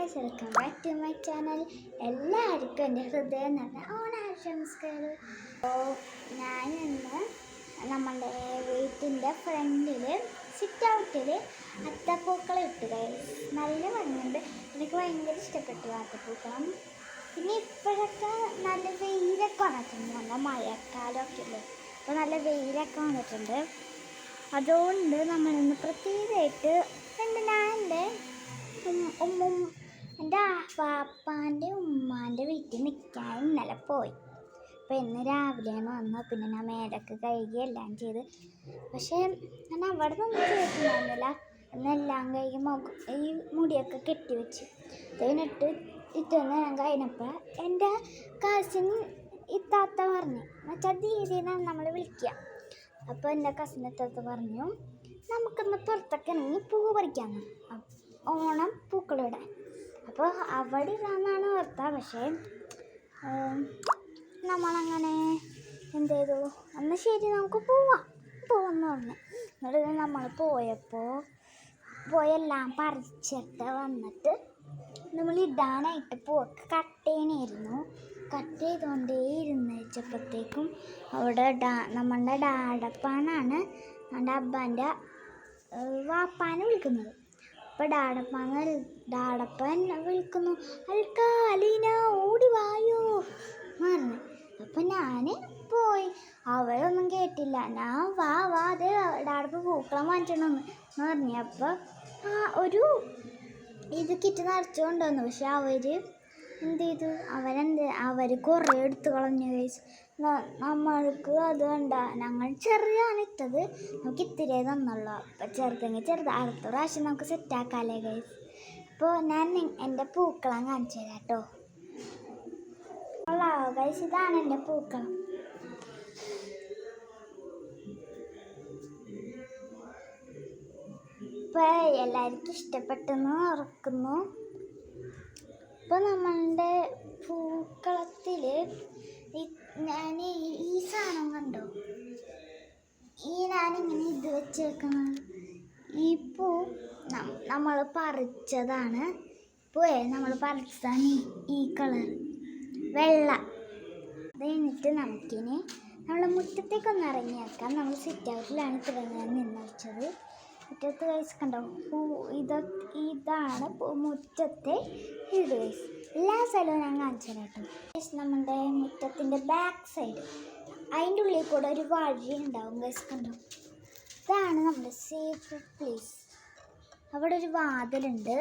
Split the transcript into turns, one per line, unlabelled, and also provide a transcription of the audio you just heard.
Guys, welcome back to my channel. എല്ലാവർക്കും എൻ്റെ ഹൃദയം നിറഞ്ഞ ഓണാശംസകൾ. അപ്പോൾ ഞാനിന്ന് നമ്മളുടെ വീട്ടിൻ്റെ ഫ്രണ്ടിൽ സിറ്റ് ഔട്ടിൽ അത്തപ്പൂക്കളം ഇട്ട് ഗൈസ്. നല്ല ഭംഗിയുണ്ട്, എനിക്ക് ഭയങ്കര ഇഷ്ടപ്പെട്ടു അത്തപ്പൂക്കളം. പിന്നെ ഇപ്പോഴൊക്കെ നല്ല വെയിലൊക്കെ വന്നിട്ടുണ്ട്, നല്ല മഴക്കാലമൊക്കെ ഇല്ലേ, അപ്പോൾ നല്ല വെയിലൊക്കെ വന്നിട്ടുണ്ട്. അതുകൊണ്ട് നമ്മളിന്ന് പ്രത്യേകമായിട്ട് എൻ്റെ പാപ്പാൻ്റെ ഉമ്മാൻ്റെ വീട്ടിൽ നിൽക്കാൻ ഇന്നലെ പോയി. അപ്പോൾ ഇന്ന് രാവിലെയാണ് വന്നത്. പിന്നെ ഞാൻ മേലൊക്കെ കഴുകി എല്ലാം ചെയ്ത്, പക്ഷേ ഞാൻ അവിടെ നിന്നൊന്നും ചെയ്തിട്ടുണ്ടായിരുന്നില്ല. എന്നെല്ലാം കഴുകി ഈ മുടിയൊക്കെ കെട്ടിവെച്ച് കഴിഞ്ഞിട്ട് ഇത്രയും ഞാൻ കഴിഞ്ഞപ്പോൾ എൻ്റെ കസിൻ ഇത്താത്ത പറഞ്ഞു, എന്നുവെച്ചാൽ ദീദിന്നാണ് നമ്മൾ വിളിക്കുക. അപ്പോൾ എൻ്റെ കസിൻ ഇത്താത്ത പറഞ്ഞു, നമുക്കിന്ന് പുറത്തൊക്കെ ഇറങ്ങി പൂ പറിക്കാമെന്ന്, ഓണം പൂക്കളിടാൻ. അപ്പോൾ അവിടെ ഇടാമെന്നാണ് ഓർത്ത. പക്ഷേ നമ്മളങ്ങനെ എന്ത് ചെയ്തു, എന്നാൽ ശരി നമുക്ക് പോവാമെന്ന് പറഞ്ഞു. എന്നിട്ട് നമ്മൾ പോയെല്ലാം പറിച്ചിട്ട് വന്നിട്ട് നമ്മൾ ഇടാനായിട്ട് പൂവൊക്കെ കട്ട് ചെയ്തുകൊണ്ടേ ഇരുന്നപ്പോഴത്തേക്കും അവിടെ നമ്മളുടെ ഡാഡപ്പാനാണ് നമ്മുടെ അബ്ബാൻ്റെ വാപ്പാനെ വിളിക്കുന്നത്. അപ്പോൾ ഡാഡപ്പൻ വിളിക്കുന്നു, അലീന ഓടി വായോ പറഞ്ഞു. അപ്പം ഞാൻ പോയി, അവരൊന്നും കേട്ടില്ല. ഞാൻ വാ അതെ ഡാഡപ്പ പൂക്കളം വാങ്ങിച്ചിടണമെന്ന് പറഞ്ഞു. അപ്പോൾ ഒരു ഇത് കിറ്റ് നിറച്ചുകൊണ്ട് വന്നു. പക്ഷെ അവർ എന്ത് ചെയ്തു, അവർ കുറേ എടുത്ത് കളഞ്ഞു ഗൈസ്. നമ്മൾക്ക് അത് കണ്ട, ഞങ്ങൾ ചെറിയാണ് ഇട്ടത്, നമുക്ക് ഇത്തിരി തന്നുള്ളൂ. അപ്പം ചെറുതെങ്കിൽ അടുത്ത പ്രാവശ്യം നമുക്ക് സെറ്റാക്കാമല്ലേ ഗൈസ്. അപ്പോൾ ഞാൻ എൻ്റെ പൂക്കളം കാണിച്ചു തരാം കേട്ടോ. ഗൈസ്, ഇതാണ് എൻ്റെ പൂക്കളം. ഇപ്പോൾ എല്ലാവർക്കും ഇഷ്ടപ്പെട്ടെന്ന് ഓർക്കുന്നു. ഇപ്പോൾ നമ്മളുടെ പൂക്കളത്തിൽ ഞാൻ ഈ സാധനം കണ്ടോ, ഞാനിങ്ങനെ ഇത് വെച്ചേക്കുന്നത്, ഈ പൂ നമ്മൾ പറിച്ചതാണ്. നമ്മൾ പറിച്ചതാണ് ഈ കളർ വെള്ള. അത് കഴിഞ്ഞിട്ട് നമുക്കിനി നമ്മളെ മുറ്റത്തേക്കൊന്ന് ഇറങ്ങിയേക്കാം. നമ്മൾ സിറ്റ് ഔട്ടിലാണ് തുടങ്ങാൻ നിന്ന് വെച്ചത്. മുറ്റത്ത് കൈസ് കണ്ടോ, ഇതാണ് മുറ്റത്തെ ഇത് കൈസ്. എല്ലാ സ്ഥലവും ഞാൻ കാണിച്ചു തരാം കേട്ടോ. നമ്മുടെ മുറ്റത്തിൻ്റെ ബാക്ക് സൈഡ്, അതിൻ്റെ ഉള്ളിൽ കൂടെ ഒരു വഴി ഉണ്ടാവും ഗൈസ്. കണ്ടോ, ഇതാണ് നമ്മുടെ സേഫ് പ്ലേസ്. അവിടെ ഒരു വാതിലുണ്ട്.